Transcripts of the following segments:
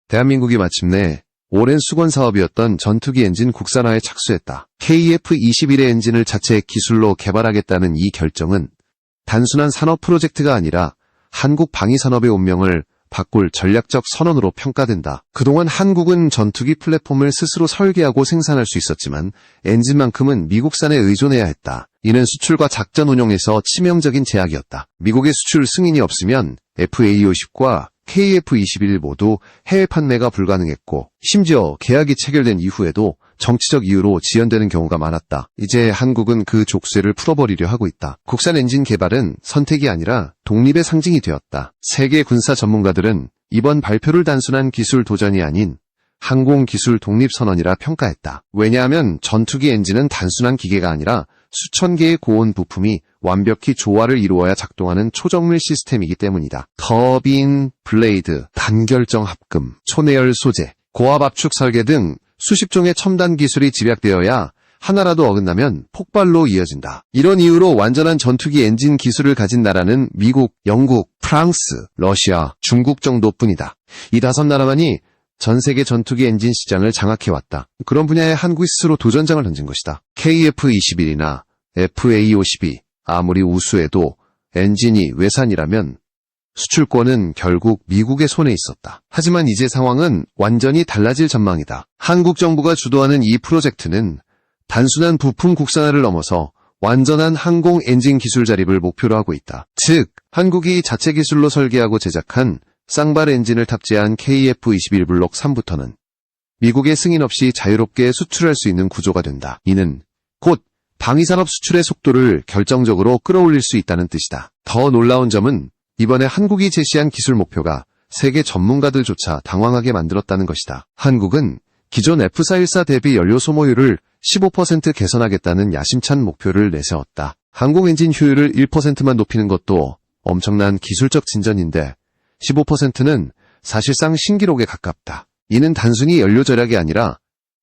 대한민국이 마침내 오랜 수건 사업이었던 전투기 엔진 국산화에 착수했다. KF-21의 엔진을 자체 기술로 개발하겠다는 이 결정은 단순한 산업 프로젝트가 아니라 한국 방위산업의 운명을 바꿀 전략적 선언으로 평가된다. 그동안 한국은 전투기 플랫폼을 스스로 설계하고 생산할 수 있었지만 엔진만큼은 미국산에 의존해야 했다. 이는 수출과 작전 운용에서 치명적인 제약이었다. 미국의 수출 승인이 없으면 FA-50과 KF-21 모두 해외 판매가 불가능했고 심지어 계약이 체결된 이후에도 정치적 이유로 지연되는 경우가 많았다. 이제 한국은 그 족쇄를 풀어버리려 하고 있다. 국산 엔진 개발은 선택이 아니라 독립의 상징이 되었다. 세계 군사 전문가들은 이번 발표를 단순한 기술 도전이 아닌 항공기술 독립선언이라 평가했다. 왜냐하면 전투기 엔진은 단순한 기계가 아니라 수천 개의 고온 부품이 완벽히 조화를 이루어야 작동하는 초정밀 시스템이기 때문이다. 터빈, 블레이드, 단결정 합금, 초내열 소재, 고압 압축 설계 등 수십 종의 첨단 기술이 집약되어야 하나라도 어긋나면 폭발로 이어진다. 이런 이유로 완전한 전투기 엔진 기술을 가진 나라는 미국, 영국, 프랑스, 러시아, 중국 정도뿐이다. 이 5나라만이 전 세계 전투기 엔진 시장을 장악해왔다. 그런 분야에 한국이 스스로 도전장을 던진 것이다. KF-21이나 FA-52 아무리 우수해도 엔진이 외산이라면 수출권은 결국 미국의 손에 있었다. 하지만 이제 상황은 완전히 달라질 전망이다. 한국 정부가 주도하는 이 프로젝트는 단순한 부품 국산화를 넘어서 완전한 항공 엔진 기술 자립을 목표로 하고 있다. 즉, 한국이 자체 기술로 설계하고 제작한 쌍발 엔진을 탑재한 KF-21 블록 3부터는 미국의 승인 없이 자유롭게 수출할 수 있는 구조가 된다. 이는 곧 방위산업 수출의 속도를 결정적으로 끌어올릴 수 있다는 뜻이다. 더 놀라운 점은 이번에 한국이 제시한 기술 목표가 세계 전문가들조차 당황하게 만들었다는 것이다. 한국은 기존 F414 대비 연료 소모율을 15% 개선하겠다는 야심찬 목표를 내세웠다. 항공 엔진 효율을 1%만 높이는 것도 엄청난 기술적 진전인데 15%는 사실상 신기록에 가깝다. 이는 단순히 연료 절약이 아니라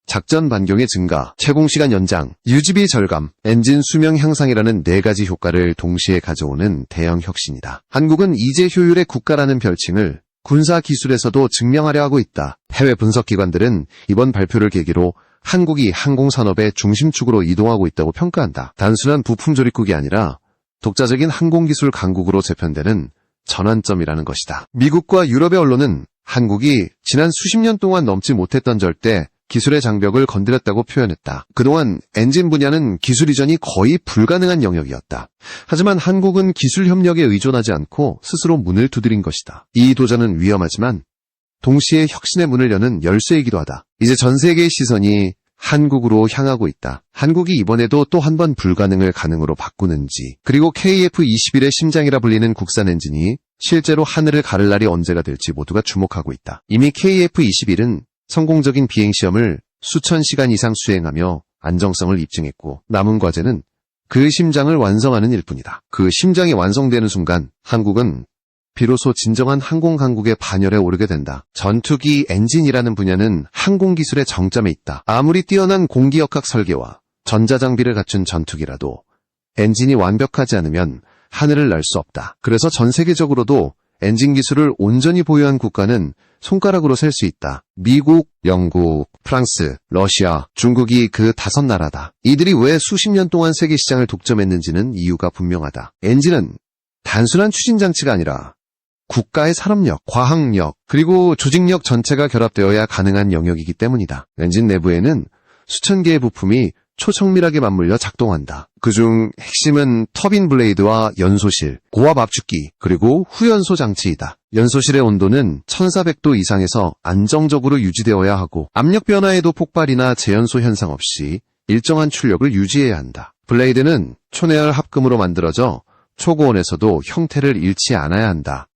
작전 반경의 증가, 채공시간 연장, 유지비 절감, 엔진 수명 향상이라는 4가지 효과를 동시에 가져오는 대형 혁신이다. 한국은 이제 효율의 국가라는 별칭을 군사 기술에서도 증명하려 하고 있다. 해외 분석기관들은 이번 발표를 계기로 한국이 항공산업의 중심축으로 이동하고 있다고 평가한다. 단순한 부품 조립국이 아니라 독자적인 항공기술 강국으로 재편되는 전환점이라는 것이다. 미국과 유럽의 언론은 한국이 지난 수십 년 동안 넘지 못했던 절대 기술의 장벽을 건드렸다고 표현했다. 그동안 엔진 분야는 기술 이전이 거의 불가능한 영역이었다. 하지만 한국은 기술 협력에 의존하지 않고 스스로 문을 두드린 것이다. 이 도전은 위험하지만 동시에 혁신의 문을 여는 열쇠이기도 하다. 이제 전 세계의 시선이 한국으로 향하고 있다. 한국이 이번에도 또 한 번 불가능을 가능으로 바꾸는지, 그리고 KF-21의 심장이라 불리는 국산 엔진이 실제로 하늘을 가를 날이 언제가 될지 모두가 주목하고 있다. 이미 KF-21은 성공적인 비행시험을 수천 시간 이상 수행하며 안정성을 입증했고 남은 과제는 그 심장을 완성하는 일뿐이다. 그 심장이 완성되는 순간 한국은 비로소 진정한 항공 강국의 반열에 오르게 된다. 전투기 엔진이라는 분야는 항공기술의 정점에 있다. 아무리 뛰어난 공기역학 설계와 전자장비를 갖춘 전투기라도 엔진이 완벽하지 않으면 하늘을 날 수 없다. 그래서 전 세계적으로도 엔진 기술을 온전히 보유한 국가는 손가락으로 셀 수 있다. 미국, 영국, 프랑스, 러시아, 중국이 그 5나라다. 이들이 왜 수십 년 동안 세계 시장을 독점했는지는 이유가 분명하다. 엔진은 단순한 추진장치가 아니라 국가의 산업력, 과학력, 그리고 조직력 전체가 결합되어야 가능한 영역이기 때문이다. 엔진 내부에는 수천 개의 부품이 초정밀하게 맞물려 작동한다. 그중 핵심은 터빈 블레이드와 연소실, 고압 압축기, 그리고 후연소 장치이다. 연소실의 온도는 1400도 이상에서 안정적으로 유지되어야 하고 압력 변화에도 폭발이나 재연소 현상 없이 일정한 출력을 유지해야 한다. 블레이드는 초내열 합금으로 만들어져 초고온에서도 형태를 잃지 않아야 한다.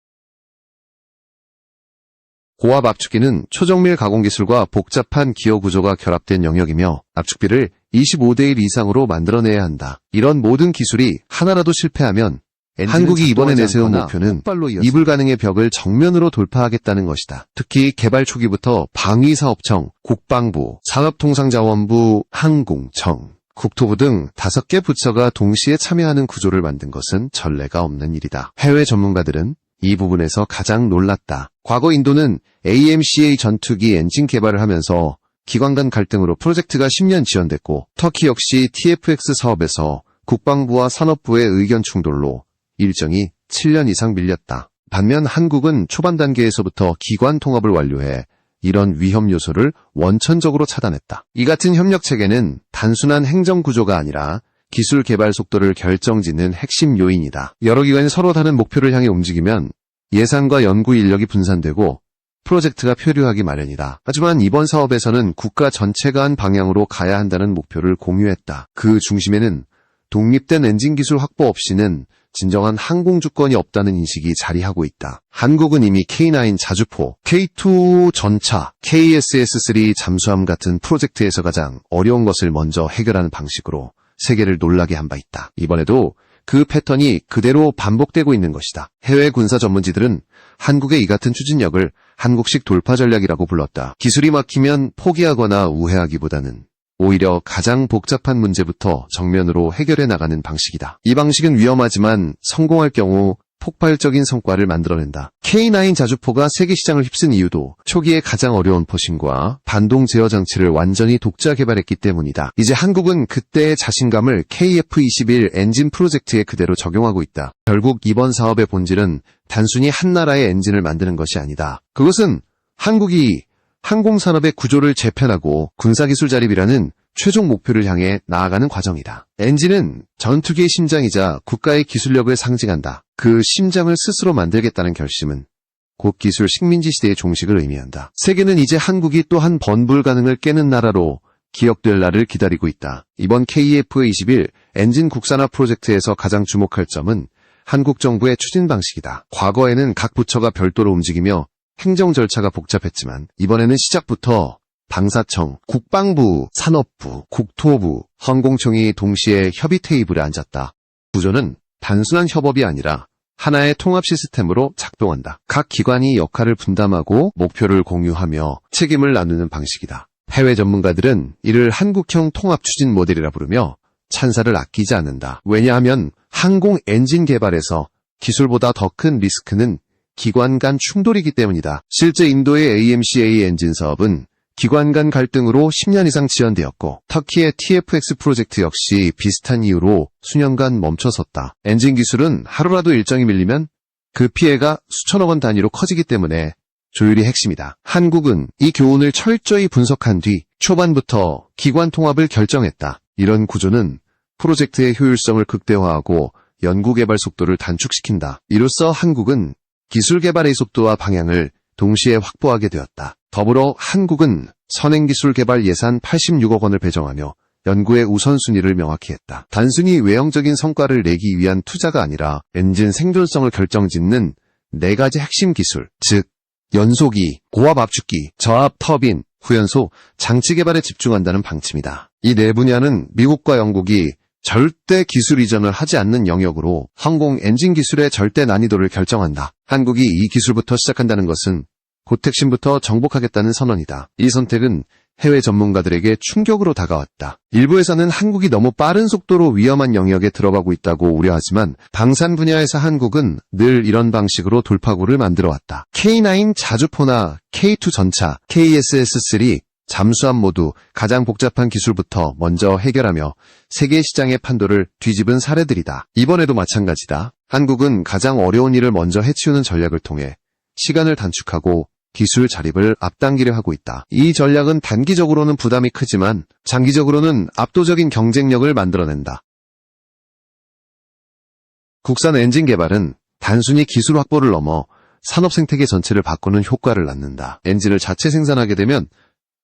고압 압축기는 초정밀 가공 기술과 복잡한 기어 구조가 결합된 영역이며 압축비를 25대1 이상으로 만들어내야 한다. 이런 모든 기술이 하나라도 실패하면 한국이 이번에 내세운 목표는 이불가능의 벽을 정면으로 돌파하겠다는 것이다. 특히 개발 초기부터 방위사업청, 국방부, 산업통상자원부, 항공청, 국토부 등 5개 부처가 동시에 참여하는 구조를 만든 것은 전례가 없는 일이다. 해외 전문가들은 이 부분에서 가장 놀랐다. 과거 인도는 AMCA 전투기 엔진 개발을 하면서 기관 간 갈등으로 프로젝트가 10년 지연됐고, 터키 역시 TFX 사업에서 국방부와 산업부의 의견 충돌로 일정이 7년 이상 밀렸다. 반면 한국은 초반 단계에서부터 기관 통합을 완료해 이런 위험 요소를 원천적으로 차단했다. 이 같은 협력 체계는 단순한 행정 구조가 아니라 기술 개발 속도를 결정짓는 핵심 요인이다. 여러 기관이 서로 다른 목표를 향해 움직이면 예산과 연구 인력이 분산되고 프로젝트가 표류하기 마련이다. 하지만 이번 사업에서는 국가 전체가 한 방향으로 가야 한다는 목표를 공유했다. 그 중심에는 독립된 엔진 기술 확보 없이는 진정한 항공 주권이 없다는 인식이 자리하고 있다. 한국은 이미 K9 자주포, K2 전차, KSS-3 잠수함 같은 프로젝트에서 가장 어려운 것을 먼저 해결하는 방식으로 세계를 놀라게 한 바 있다. 이번에도 그 패턴이 그대로 반복되고 있는 것이다. 해외 군사 전문지들은 한국의 이 같은 추진력을 한국식 돌파 전략이라고 불렀다. 기술이 막히면 포기하거나 우회하기보다는 오히려 가장 복잡한 문제부터 정면으로 해결해 나가는 방식이다. 이 방식은 위험하지만 성공할 경우 폭발적인 성과를 만들어낸다. K9 자주포가 세계 시장을 휩쓴 이유도 초기에 가장 어려운 포신과 반동 제어 장치를 완전히 독자 개발했기 때문이다. 이제 한국은 그때의 자신감을 KF-21 엔진 프로젝트에 그대로 적용하고 있다. 결국 이번 사업의 본질은 단순히 한 나라의 엔진을 만드는 것이 아니다. 그것은 한국이 항공산업의 구조를 재편하고 군사기술 자립이라는 최종 목표를 향해 나아가는 과정이다. 엔진은 전투기의 심장이자 국가의 기술력을 상징한다. 그 심장을 스스로 만들겠다는 결심은 곧 기술 식민지 시대의 종식을 의미한다. 세계는 이제 한국이 또한 번불 가능을 깨는 나라로 기억될 날을 기다리고 있다. 이번 KF-21 엔진 국산화 프로젝트에서 가장 주목할 점은 한국 정부의 추진 방식이다. 과거에는 각 부처가 별도로 움직이며 행정 절차가 복잡했지만 이번에는 시작부터 방사청, 국방부, 산업부, 국토부, 항공청이 동시에 협의 테이블에 앉았다. 구조는 단순한 협업이 아니라 하나의 통합 시스템으로 작동한다. 각 기관이 역할을 분담하고 목표를 공유하며 책임을 나누는 방식이다. 해외 전문가들은 이를 한국형 통합 추진 모델이라 부르며 찬사를 아끼지 않는다. 왜냐하면 항공 엔진 개발에서 기술보다 더 큰 리스크는 기관 간 충돌이기 때문이다. 실제 인도의 AMCA 엔진 사업은 기관 간 갈등으로 10년 이상 지연되었고 터키의 TFX 프로젝트 역시 비슷한 이유로 수년간 멈춰섰다. 엔진 기술은 하루라도 일정이 밀리면 그 피해가 수천억 원 단위로 커지기 때문에 조율이 핵심이다. 한국은 이 교훈을 철저히 분석한 뒤 초반부터 기관 통합을 결정했다. 이런 구조는 프로젝트의 효율성을 극대화하고 연구개발 속도를 단축시킨다. 이로써 한국은 기술 개발의 속도와 방향을 동시에 확보하게 되었다. 더불어 한국은 선행기술 개발 예산 86억 원을 배정하며 연구의 우선순위를 명확히 했다. 단순히 외형적인 성과를 내기 위한 투자가 아니라 엔진 생존성을 결정짓는 4가지 핵심 기술, 즉 연소기, 고압 압축기, 저압 터빈, 후연소, 장치 개발에 집중한다는 방침이다. 이 4분야는 미국과 영국이 절대 기술 이전을 하지 않는 영역으로 항공 엔진 기술의 절대 난이도를 결정한다. 한국이 이 기술부터 시작한다는 것은 곧 핵심부터 정복하겠다는 선언이다. 이 선택은 해외 전문가들에게 충격으로 다가왔다. 일부에서는 한국이 너무 빠른 속도로 위험한 영역에 들어가고 있다고 우려하지만 방산 분야에서 한국은 늘 이런 방식으로 돌파구를 만들어왔다. K9 자주포나 K2 전차, KSS-3 잠수함 모두 가장 복잡한 기술부터 먼저 해결하며 세계 시장의 판도를 뒤집은 사례들이다. 이번에도 마찬가지다. 한국은 가장 어려운 일을 먼저 해치우는 전략을 통해 시간을 단축하고 기술 자립을 앞당기려 하고 있다. 이 전략은 단기적으로는 부담이 크지만 장기적으로는 압도적인 경쟁력을 만들어낸다. 국산 엔진 개발은 단순히 기술 확보를 넘어 산업 생태계 전체를 바꾸는 효과를 낳는다. 엔진을 자체 생산하게 되면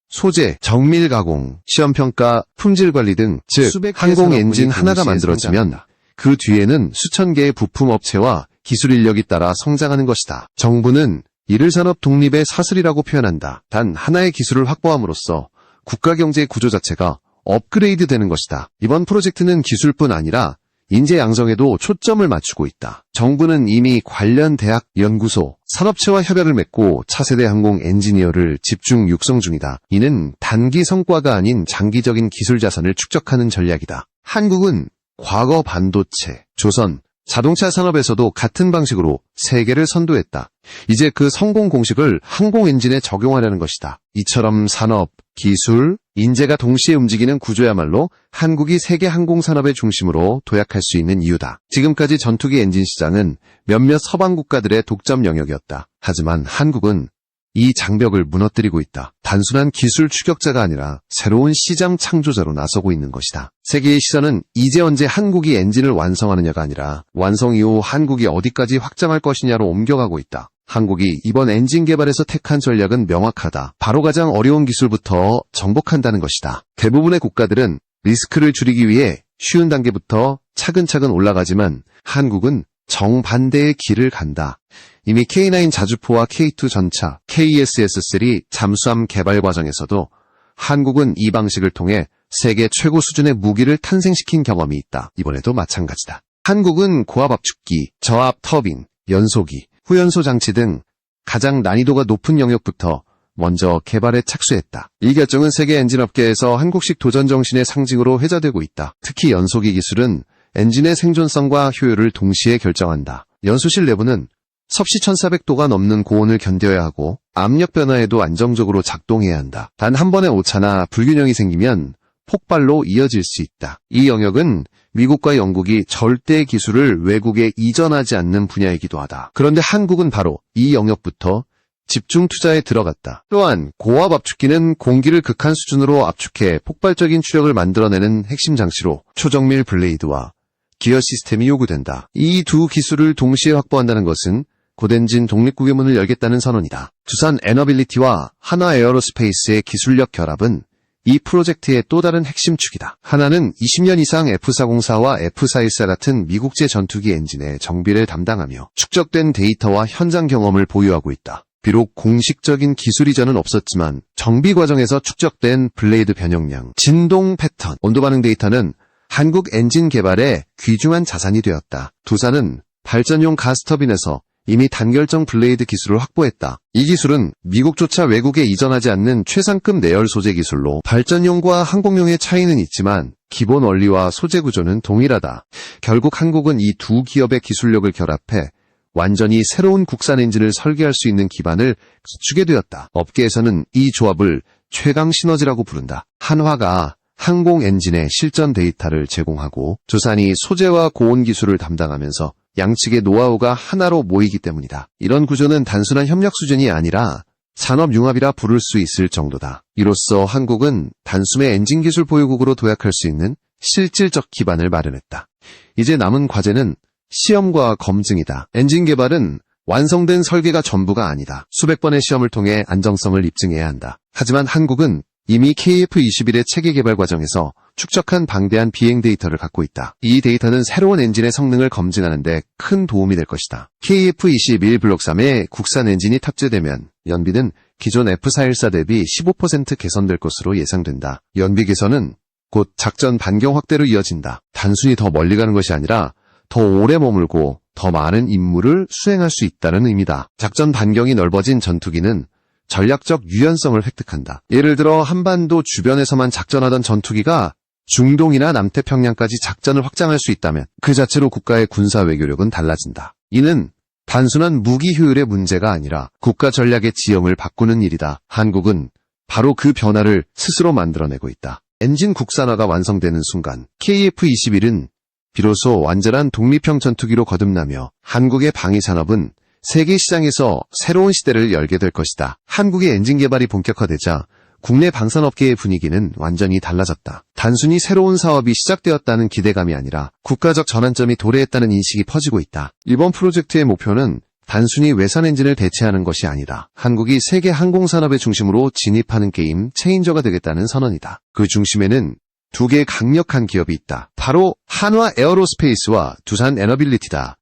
소재, 정밀 가공, 시험평가, 품질 관리 등 즉 항공 엔진 하나가 만들어지면 그 뒤에는 수천 개의 부품 업체와 기술 인력이 따라 성장하는 것이다. 정부는 이를 산업 독립의 사슬이라고 표현한다. 단 하나의 기술을 확보함으로써 국가 경제 구조 자체가 업그레이드 되는 것이다. 이번 프로젝트는 기술뿐 아니라 인재 양성에도 초점을 맞추고 있다. 정부는 이미 관련 대학, 연구소, 산업체와 협약을 맺고 차세대 항공 엔지니어를 집중 육성 중이다. 이는 단기 성과가 아닌 장기적인 기술 자산을 축적하는 전략이다. 한국은 과거 반도체, 조선, 자동차 산업에서도 같은 방식으로 세계를 선도했다. 이제 그 성공 공식을 항공 엔진에 적용하려는 것이다. 이처럼 산업, 기술, 인재가 동시에 움직이는 구조야말로 한국이 세계 항공산업의 중심으로 도약할 수 있는 이유다. 지금까지 전투기 엔진 시장은 몇몇 서방 국가들의 독점 영역이었다. 하지만 한국은 이 장벽을 무너뜨리고 있다. 단순한 기술 추격자가 아니라 새로운 시장 창조자로 나서고 있는 것이다. 세계의 시선은 이제 언제 한국이 엔진을 완성하느냐가 아니라 완성 이후 한국이 어디까지 확장할 것이냐로 옮겨가고 있다. 한국이 이번 엔진 개발에서 택한 전략은 명확하다. 바로 가장 어려운 기술부터 정복한다는 것이다. 대부분의 국가들은 리스크를 줄이기 위해 쉬운 단계부터 차근차근 올라가지만 한국은 정반대의 길을 간다. 이미 K9 자주포와 K2 전차, KESS-3 잠수함 개발 과정에서도 한국은 이 방식을 통해 세계 최고 수준의 무기를 탄생시킨 경험이 있다. 이번에도 마찬가지다. 한국은 고압 압축기, 저압 터빈, 연소기, 후연소 장치 등 가장 난이도가 높은 영역부터 먼저 개발에 착수했다. 이 결정은 세계 엔진업계에서 한국식 도전 정신의 상징으로 회자되고 있다. 특히 연소기 기술은 엔진의 생존성과 효율을 동시에 결정한다. 연소실 내부는 섭씨 1400도가 넘는 고온을 견뎌야 하고 압력 변화에도 안정적으로 작동해야 한다. 단 한 번의 오차나 불균형이 생기면 폭발로 이어질 수 있다. 이 영역은 미국과 영국이 절대 기술을 외국에 이전하지 않는 분야이기도 하다. 그런데 한국은 바로 이 영역부터 집중 투자에 들어갔다. 또한 고압 압축기는 공기를 극한 수준으로 압축해 폭발적인 추력을 만들어내는 핵심 장치로 초정밀 블레이드와 기어 시스템이 요구된다. 이 두 기술을 동시에 확보한다는 것은 곧엔진 독립국의 문을 열겠다는 선언이다. 두산 에너빌리티와 한화 에어로스페이스의 기술력 결합은 이 프로젝트의 또 다른 핵심 축이다. 하나는 20년 이상 F404와 F414 같은 미국제 전투기 엔진의 정비를 담당하며 축적된 데이터와 현장 경험을 보유하고 있다. 비록 공식적인 기술 이전은 없었지만 정비 과정에서 축적된 블레이드 변형량, 진동 패턴, 온도 반응 데이터는 한국 엔진 개발의 귀중한 자산이 되었다. 두산은 발전용 가스터빈에서 이미 단결정 블레이드 기술을 확보했다. 이 기술은 미국조차 외국에 이전하지 않는 최상급 내열 소재 기술로 발전용과 항공용의 차이는 있지만 기본 원리와 소재 구조는 동일하다. 결국 한국은 이 두 기업의 기술력을 결합해 완전히 새로운 국산 엔진을 설계할 수 있는 기반을 갖추게 되었다. 업계에서는 이 조합을 최강 시너지라고 부른다. 한화가 항공 엔진의 실전 데이터를 제공하고 두산이 소재와 고온 기술을 담당하면서 양측의 노하우가 하나로 모이기 때문이다. 이런 구조는 단순한 협력 수준이 아니라 산업융합이라 부를 수 있을 정도다. 이로써 한국은 단숨에 엔진 기술 보유국으로 도약할 수 있는 실질적 기반을 마련했다. 이제 남은 과제는 시험과 검증이다. 엔진 개발은 완성된 설계가 전부가 아니다. 수백 번의 시험을 통해 안정성을 입증해야 한다. 하지만 한국은 이미 KF-21의 체계 개발 과정에서 축적한 방대한 비행 데이터를 갖고 있다. 이 데이터는 새로운 엔진의 성능을 검증하는 데 큰 도움이 될 것이다. KF-21 블록 3에 국산 엔진이 탑재되면 연비는 기존 F414 대비 15% 개선될 것으로 예상된다. 연비 개선은 곧 작전 반경 확대로 이어진다. 단순히 더 멀리 가는 것이 아니라 더 오래 머물고 더 많은 임무를 수행할 수 있다는 의미다. 작전 반경이 넓어진 전투기는 전략적 유연성을 획득한다. 예를 들어 한반도 주변에서만 작전하던 전투기가 중동이나 남태평양까지 작전을 확장할 수 있다면 그 자체로 국가의 군사 외교력은 달라진다. 이는 단순한 무기 효율의 문제가 아니라 국가 전략의 지형을 바꾸는 일이다. 한국은 바로 그 변화를 스스로 만들어내고 있다. 엔진 국산화가 완성되는 순간 KF-21은 비로소 완전한 독립형 전투기로 거듭나며 한국의 방위 산업은 세계 시장에서 새로운 시대를 열게 될 것이다. 한국의 엔진 개발이 본격화되자 국내 방산업계의 분위기는 완전히 달라졌다. 단순히 새로운 사업이 시작되었다는 기대감이 아니라 국가적 전환점이 도래했다는 인식이 퍼지고 있다. 이번 프로젝트의 목표는 단순히 외산 엔진을 대체하는 것이 아니다. 한국이 세계 항공산업의 중심으로 진입하는 게임 체인저가 되겠다는 선언이다. 그 중심에는 두 개의 강력한 기업이 있다. 바로 한화 에어로스페이스와 두산 에너빌리티다.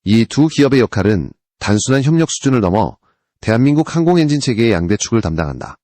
이 두 기업의 역할은 단순한 협력 수준을 넘어 대한민국 항공엔진 체계의 양대축을 담당한다.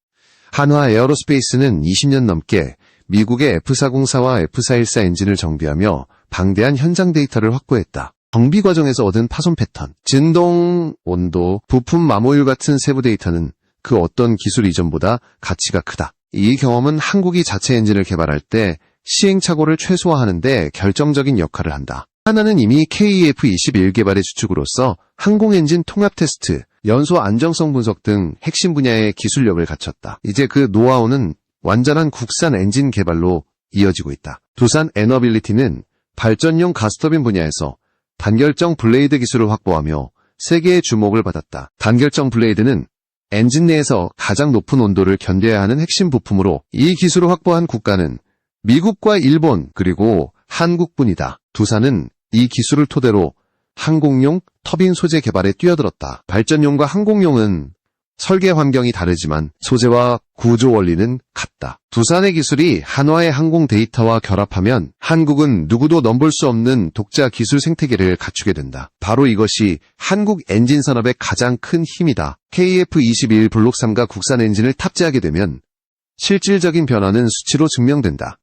한화 에어로스페이스는 20년 넘게 미국의 F404와 F414 엔진을 정비하며 방대한 현장 데이터를 확보했다. 정비 과정에서 얻은 파손 패턴, 진동, 온도, 부품 마모율 같은 세부 데이터는 그 어떤 기술 이전보다 가치가 크다. 이 경험은 한국이 자체 엔진을 개발할 때 시행착오를 최소화하는 데 결정적인 역할을 한다. 하나는 이미 KF-21 개발의 주축으로서 항공 엔진 통합 테스트, 연소 안정성 분석 등 핵심 분야의 기술력을 갖췄다. 이제 그 노하우는 완전한 국산 엔진 개발로 이어지고 있다. 두산 에너빌리티는 발전용 가스터빈 분야에서 단결정 블레이드 기술을 확보하며 세계의 주목을 받았다. 단결정 블레이드는 엔진 내에서 가장 높은 온도를 견뎌야 하는 핵심 부품으로 이 기술을 확보한 국가는 미국과 일본 그리고 한국뿐이다. 두산은 이 기술을 토대로 항공용 터빈 소재 개발에 뛰어들었다. 발전용과 항공용은 설계 환경이 다르지만 소재와 구조 원리는 같다. 두산의 기술이 한화의 항공 데이터와 결합하면 한국은 누구도 넘볼 수 없는 독자 기술 생태계를 갖추게 된다. 바로 이것이 한국 엔진 산업의 가장 큰 힘이다. KF-21 블록 3가 국산 엔진을 탑재하게 되면 실질적인 변화는 수치로 증명된다.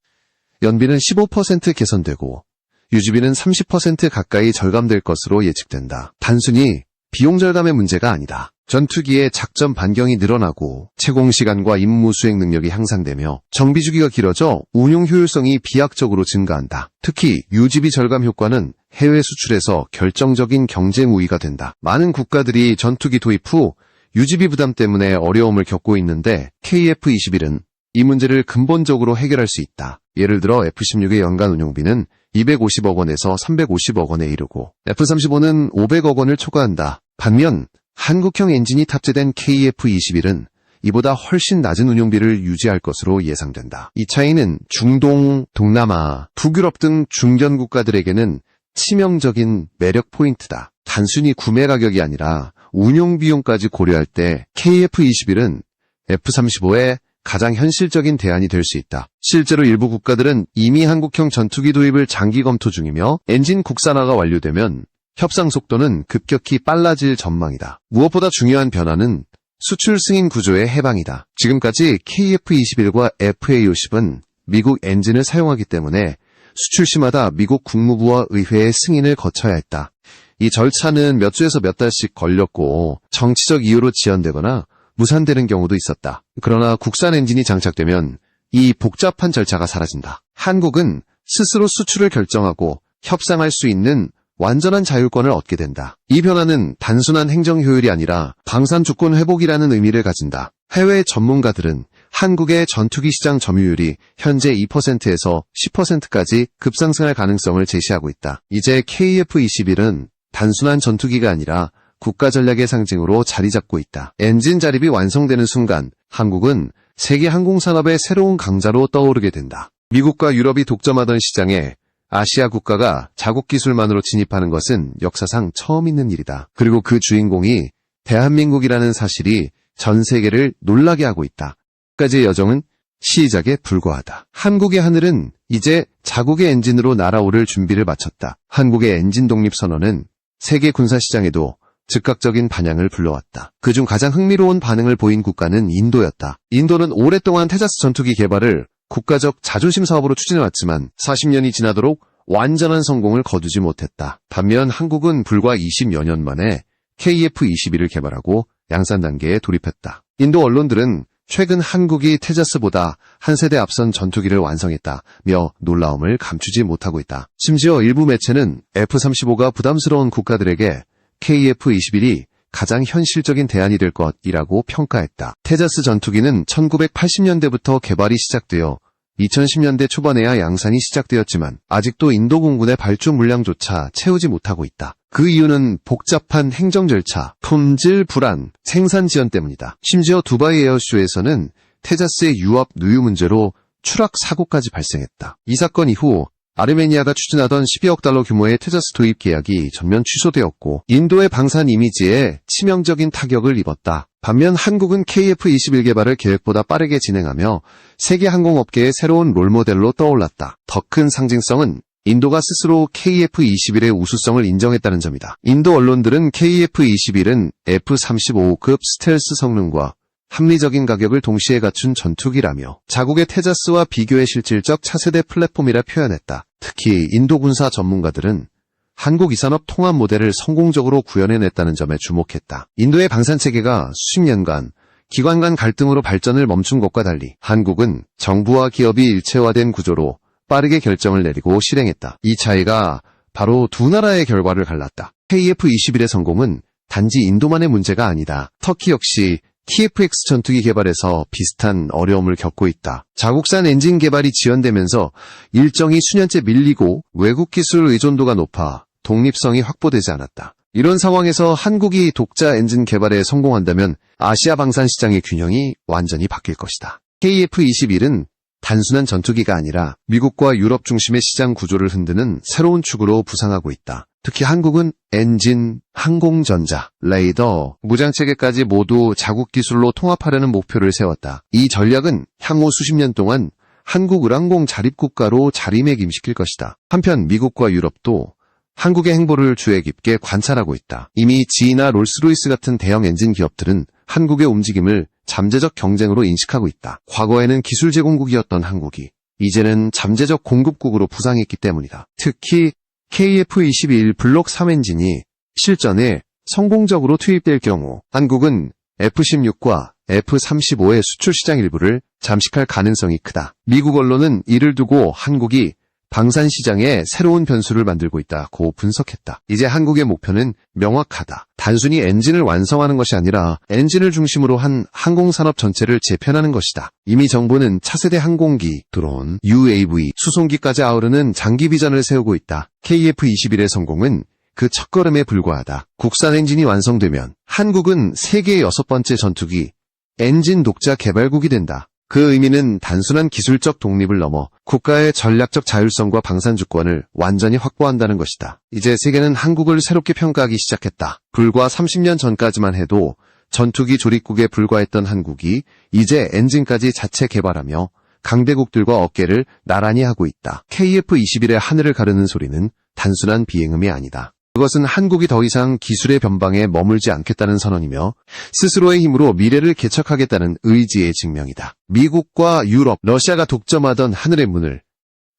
연비는 15% 개선되고 유지비는 30% 가까이 절감될 것으로 예측된다. 단순히 비용 절감의 문제가 아니다. 전투기의 작전 반경이 늘어나고 채공시간과 임무 수행 능력이 향상되며 정비주기가 길어져 운용 효율성이 비약적으로 증가한다. 특히 유지비 절감 효과는 해외 수출에서 결정적인 경쟁 우위가 된다. 많은 국가들이 전투기 도입 후 유지비 부담 때문에 어려움을 겪고 있는데 KF-21은 이 문제를 근본적으로 해결할 수 있다. 예를 들어 F-16의 연간 운용비는 250억 원에서 350억 원에 이르고 F-35는 500억 원을 초과한다. 반면 한국형 엔진이 탑재된 KF-21은 이보다 훨씬 낮은 운용비를 유지할 것으로 예상된다. 이 차이는 중동, 동남아, 북유럽 등 중견 국가들에게는 치명적인 매력 포인트다. 단순히 구매 가격이 아니라 운용 비용까지 고려할 때 KF-21은 F-35의 가장 현실적인 대안이 될 수 있다. 실제로 일부 국가들은 이미 한국형 전투기 도입을 장기 검토 중이며 엔진 국산화가 완료되면 협상 속도는 급격히 빨라질 전망이다. 무엇보다 중요한 변화는 수출 승인 구조의 해방이다. 지금까지 KF-21과 FA-50은 미국 엔진을 사용하기 때문에 수출 시마다 미국 국무부와 의회의 승인을 거쳐야 했다. 이 절차는 몇 주에서 몇 달씩 걸렸고 정치적 이유로 지연되거나 무산되는 경우도 있었다. 그러나 국산 엔진이 장착되면 이 복잡한 절차가 사라진다. 한국은 스스로 수출을 결정하고 협상할 수 있는 완전한 자율권을 얻게 된다. 이 변화는 단순한 행정 효율이 아니라 방산 주권 회복이라는 의미를 가진다. 해외 전문가들은 한국의 전투기 시장 점유율이 현재 2%에서 10%까지 급상승할 가능성을 제시하고 있다. 이제 KF-21은 단순한 전투기가 아니라 국가 전략의 상징으로 자리 잡고 있다. 엔진 자립이 완성되는 순간 한국은 세계 항공산업의 새로운 강자로 떠오르게 된다. 미국과 유럽이 독점하던 시장에 아시아 국가가 자국 기술만으로 진입하는 것은 역사상 처음 있는 일이다. 그리고 그 주인공이 대한민국이라는 사실이 전 세계를 놀라게 하고 있다. 까지의 여정은 시작에 불과하다. 한국의 하늘은 이제 자국의 엔진으로 날아오를 준비를 마쳤다. 한국의 엔진 독립 선언은 세계 군사 시장에도 즉각적인 반향을 불러왔다. 그중 가장 흥미로운 반응을 보인 국가는 인도였다. 인도는 오랫동안 테자스 전투기 개발을 국가적 자존심 사업으로 추진해왔지만 40년이 지나도록 완전한 성공을 거두지 못했다. 반면 한국은 불과 20여 년 만에 KF-21을 개발하고 양산 단계에 돌입했다. 인도 언론들은 최근 한국이 테자스보다 한 세대 앞선 전투기를 완성했다며 놀라움을 감추지 못하고 있다. 심지어 일부 매체는 F-35가 부담스러운 국가들에게 KF-21이 가장 현실적인 대안이 될 것이라고 평가했다. 테자스 전투기는 1980년대부터 개발이 시작되어 2010년대 초반에야 양산이 시작되었지만 아직도 인도 공군의 발주 물량조차 채우지 못하고 있다. 그 이유는 복잡한 행정 절차, 품질 불안, 생산 지연 때문이다. 심지어 두바이 에어쇼에서는 테자스의 유압 누유 문제로 추락 사고까지 발생했다. 이 사건 이후 아르메니아가 추진하던 12억 달러 규모의 테자스 도입 계약이 전면 취소되었고 인도의 방산 이미지에 치명적인 타격을 입었다. 반면 한국은 KF-21 개발을 계획보다 빠르게 진행하며 세계 항공업계의 새로운 롤모델로 떠올랐다. 더 큰 상징성은 인도가 스스로 KF-21의 우수성을 인정했다는 점이다. 인도 언론들은 KF-21은 F-35급 스텔스 성능과 합리적인 가격을 동시에 갖춘 전투기라며 자국의 테자스와 비교해 실질적 차세대 플랫폼이라 표현했다. 특히 인도 군사 전문가들은 한국 이산업 통합 모델을 성공적으로 구현해냈다는 점에 주목했다. 인도의 방산체계가 수십 년간 기관 간 갈등으로 발전을 멈춘 것과 달리 한국은 정부와 기업이 일체화된 구조로 빠르게 결정을 내리고 실행했다. 이 차이가 바로 두 나라의 결과를 갈랐다. KF-21의 성공은 단지 인도만의 문제가 아니다. 터키 역시 TFX 전투기 개발에서 비슷한 어려움을 겪고 있다. 자국산 엔진 개발이 지연되면서 일정이 수년째 밀리고 외국 기술 의존도가 높아 독립성이 확보되지 않았다. 이런 상황에서 한국이 독자 엔진 개발에 성공한다면 아시아 방산 시장의 균형이 완전히 바뀔 것이다. KF-21은 단순한 전투기가 아니라 미국과 유럽 중심의 시장 구조를 흔드는 새로운 축으로 부상하고 있다. 특히 한국은 엔진, 항공전자, 레이더, 무장체계까지 모두 자국 기술로 통합하려는 목표를 세웠다. 이 전략은 향후 수십 년 동안 한국을 항공 자립국가로 자리매김시킬 것이다. 한편 미국과 유럽도 한국의 행보를 주의 깊게 관찰하고 있다. 이미 GE나 롤스로이스 같은 대형 엔진 기업들은 한국의 움직임을 잠재적 경쟁으로 인식하고 있다. 과거에는 기술 제공국이었던 한국이 이제는 잠재적 공급국으로 부상했기 때문이다. 특히 KF-21 블록 3 엔진이 실전에 성공적으로 투입될 경우 한국은 F-16과 F-35의 수출 시장 일부를 잠식할 가능성이 크다. 미국 언론은 이를 두고 한국이 방산 시장에 새로운 변수를 만들고 있다고 분석했다. 이제 한국의 목표는 명확하다. 단순히 엔진을 완성하는 것이 아니라 엔진을 중심으로 한 항공산업 전체를 재편하는 것이다. 이미 정부는 차세대 항공기, 드론, UAV, 수송기까지 아우르는 장기 비전을 세우고 있다. KF-21의 성공은 그 첫걸음에 불과하다. 국산 엔진이 완성되면 한국은 세계 6번째 전투기, 엔진 독자 개발국이 된다. 그 의미는 단순한 기술적 독립을 넘어 국가의 전략적 자율성과 방산 주권을 완전히 확보한다는 것이다. 이제 세계는 한국을 새롭게 평가하기 시작했다. 불과 30년 전까지만 해도 전투기 조립국에 불과했던 한국이 이제 엔진까지 자체 개발하며 강대국들과 어깨를 나란히 하고 있다. KF-21의 하늘을 가르는 소리는 단순한 비행음이 아니다. 그것은 한국이 더 이상 기술의 변방에 머물지 않겠다는 선언이며 스스로의 힘으로 미래를 개척하겠다는 의지의 증명이다. 미국과 유럽, 러시아가 독점하던 하늘의 문을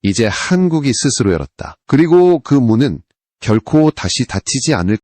이제 한국이 스스로 열었다. 그리고 그 문은 결코 다시 닫히지 않을